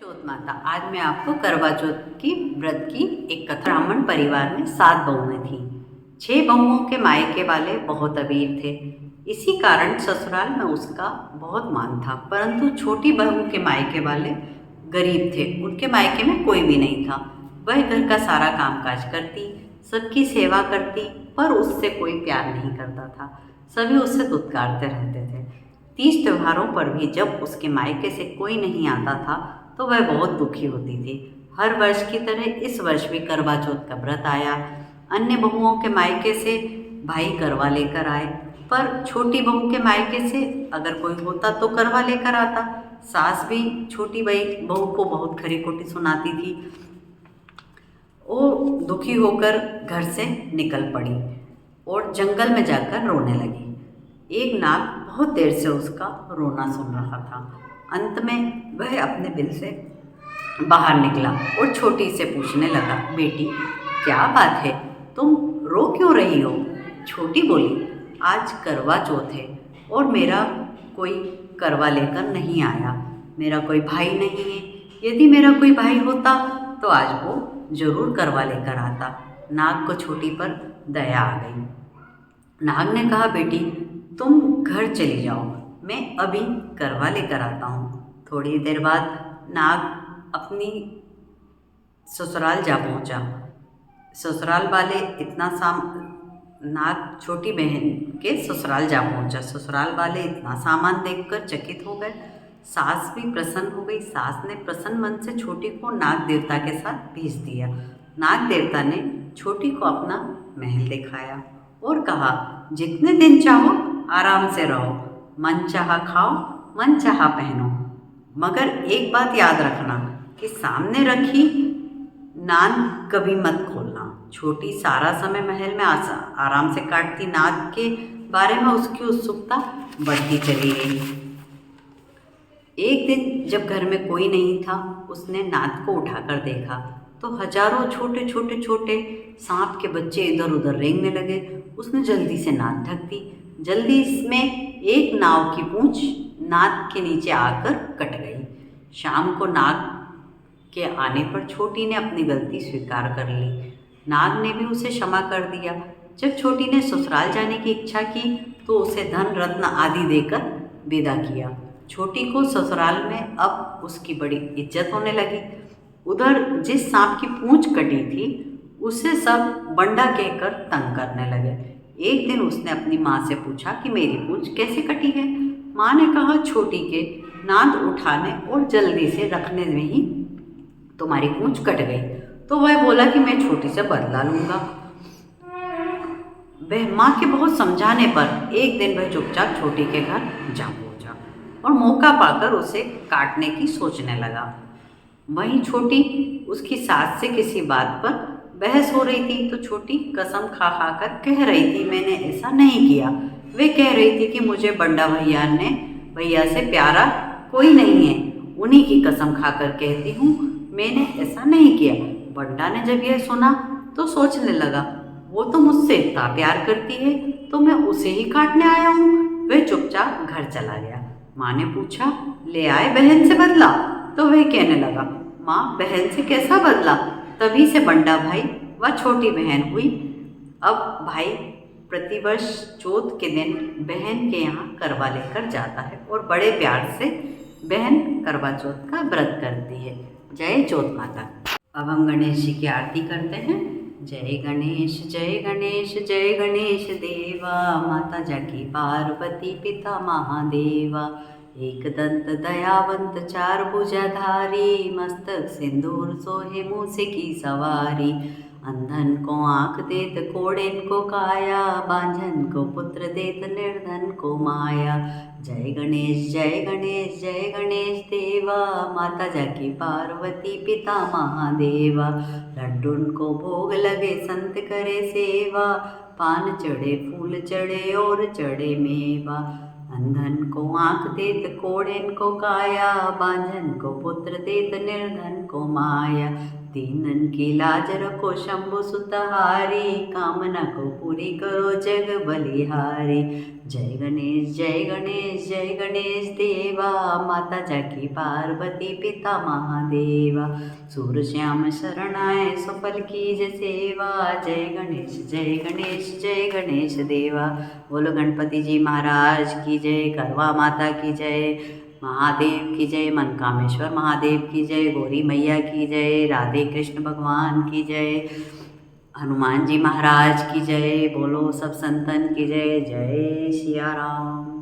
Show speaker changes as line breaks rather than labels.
चौथ माता। आज मैं आपको करवा चौथ की व्रत की एक कथा। ब्राह्मण परिवार में 7 बहुएं थीं। 6 बहुओं के मायके वाले बहुत अमीर थे। इसी कारण ससुराल में उसका बहुत मान था, परंतु छोटी बहू के मायके वाले गरीब थे। उनके मायके में कोई भी नहीं था। वह घर का सारा कामकाज करती, सबकी सेवा करती, पर उससे कोई प्यार नहीं करता था। सभी उससे दुत्कारते रहते थे। तीज त्योहारों पर भी जब उसके मायके से कोई नहीं आता था तो वह बहुत दुखी होती थी। हर वर्ष की तरह इस वर्ष भी करवा चौथ का व्रत आया। अन्य बहुओं के मायके से भाई करवा लेकर आए, पर छोटी बहू के मायके से अगर कोई होता तो करवा लेकर आता। सास भी छोटी बहू को बहुत खरी खोटी सुनाती थी। वो दुखी होकर घर से निकल पड़ी और जंगल में जाकर रोने लगी। एक नाग बहुत देर से उसका रोना सुन रहा था। अंत में वह अपने बिल से बाहर निकला और छोटी से पूछने लगा, बेटी क्या बात है, तुम रो क्यों रही हो? छोटी बोली, आज करवा चौथ है और मेरा कोई करवा लेकर नहीं आया। मेरा कोई भाई नहीं है। यदि मेरा कोई भाई होता तो आज वो जरूर करवा लेकर आता। नाग को छोटी पर दया आ गई। नाग ने कहा, बेटी तुम घर चली जाओ, मैं अभी करवा लेकर आता हूँ। थोड़ी देर बाद नाग अपनी ससुराल जा पहुँचा। ससुराल वाले नाग छोटी बहन के ससुराल जा पहुँचा। ससुराल वाले इतना सामान देखकर चकित हो गए। सास भी प्रसन्न हो गई। सास ने प्रसन्न मन से छोटी को नाग देवता के साथ भेज दिया। नाग देवता ने छोटी को अपना महल दिखाया और कहा, जितने दिन चाहो आराम से रहो, मन चाहा खाओ, मन चाहा पहनो, मगर एक बात याद रखना कि सामने रखी नाद कभी मत खोलना। छोटी सारा समय महल में आराम से काटती। नाद के बारे में उसकी उत्सुकता बढ़ती चली गई। एक दिन जब घर में कोई नहीं था, उसने नाद को उठाकर देखा तो हजारों छोटे सांप के बच्चे इधर उधर रेंगने लगे। उसने जल्दी से नाद ढक दी। जल्दी इसमें एक नाव की पूंछ नाद के नीचे आकर कट गई। शाम को नाग के आने पर छोटी ने अपनी गलती स्वीकार कर ली। नाग ने भी उसे क्षमा कर दिया। जब छोटी ने ससुराल जाने की इच्छा की तो उसे धन रत्न आदि देकर विदा किया। छोटी को ससुराल में अब उसकी बड़ी इज्जत होने लगी। उधर जिस सांप की पूंछ कटी थी उसे सब बंडा कहकर तंग करने लगे। एक दिन उसने अपनी माँ से पूछा कि मेरी पूंछ कैसे कटी है? माँ ने कहा, छोटी के नाद उठाने और जल्दी से रखने में ही तुम्हारी पूंछ कट गई। तो वह बोला कि मैं छोटी से बदला लूँगा। वह माँ के बहुत समझाने पर एक दिन वह चुपचाप छोटी के घर जा पहुँचा और मौका पाकर उसे काटने की सोचने लगा। वहीं छोटी उसकी सास से किसी बात पर बहस हो रही थी तो छोटी कसम खा कर कह रही थी, मैंने ऐसा नहीं किया। वे कह रही थी कि मुझे बंडा भैया से प्यारा कोई नहीं है, उन्हीं की कसम खाकर कहती हूँ, मैंने ऐसा नहीं किया। बंडा ने जब यह सुना तो सोचने लगा, वो तो मुझसे इतना प्यार करती है तो मैं उसे ही काटने आया हूँ। वह चुपचाप घर चला गया। माँ ने पूछा, ले आए बहन से बदला? तो वह कहने लगा, माँ बहन से कैसा बदला? तभी से बंडा भाई व छोटी बहन हुई। अब भाई प्रतिवर्ष चौथ के दिन बहन के यहाँ करवा लेकर जाता है और बड़े प्यार से बहन करवा चौथ का व्रत करती है। जय चौथ माता। अब हम गणेश जी की आरती करते हैं। जय गणेश जय गणेश जय गणेश देवा, माता जाकी पार्वती पिता महादेवा। एक दंत दयावंत चार भुजाधारी, मस्तक सिंदूर सोहे मूसे की सवारी। अंधन को आँख देत कोड़ेन को काया, बांझन को पुत्र देत निर्धन को माया। जय गणेश जय गणेश जय गणेश देवा, माता जाकी पार्वती पिता महादेवा। लड्डून को भोग लगे संत करे सेवा, पान चढ़े फूल चढ़े और चढ़े मेवा। अंधन को आँख देत कोड़ेन को काया, बांझन को पुत्र देत निर्धन को माया। दीनन की लाज रखो शंभु सुतहारी, कामना को पूरी करो जग बलिहारी। जय गणेश जय गणेश जय गणेश देवा, माता जाकी पार्वती पिता महादेवा, सूर श्याम शरण आए सफल कीज सेवा। जय गणेश जय गणेश जय गणेश देवा। बोलो गणपति जी महाराज की जय, करवा माता की जय, महादेव की जय, मनकामेश्वर महादेव की जय, गौरी मैया की जय, राधे कृष्ण भगवान की जय, हनुमान जी महाराज की जय। बोलो सब संतन की जय। जय सिया राम।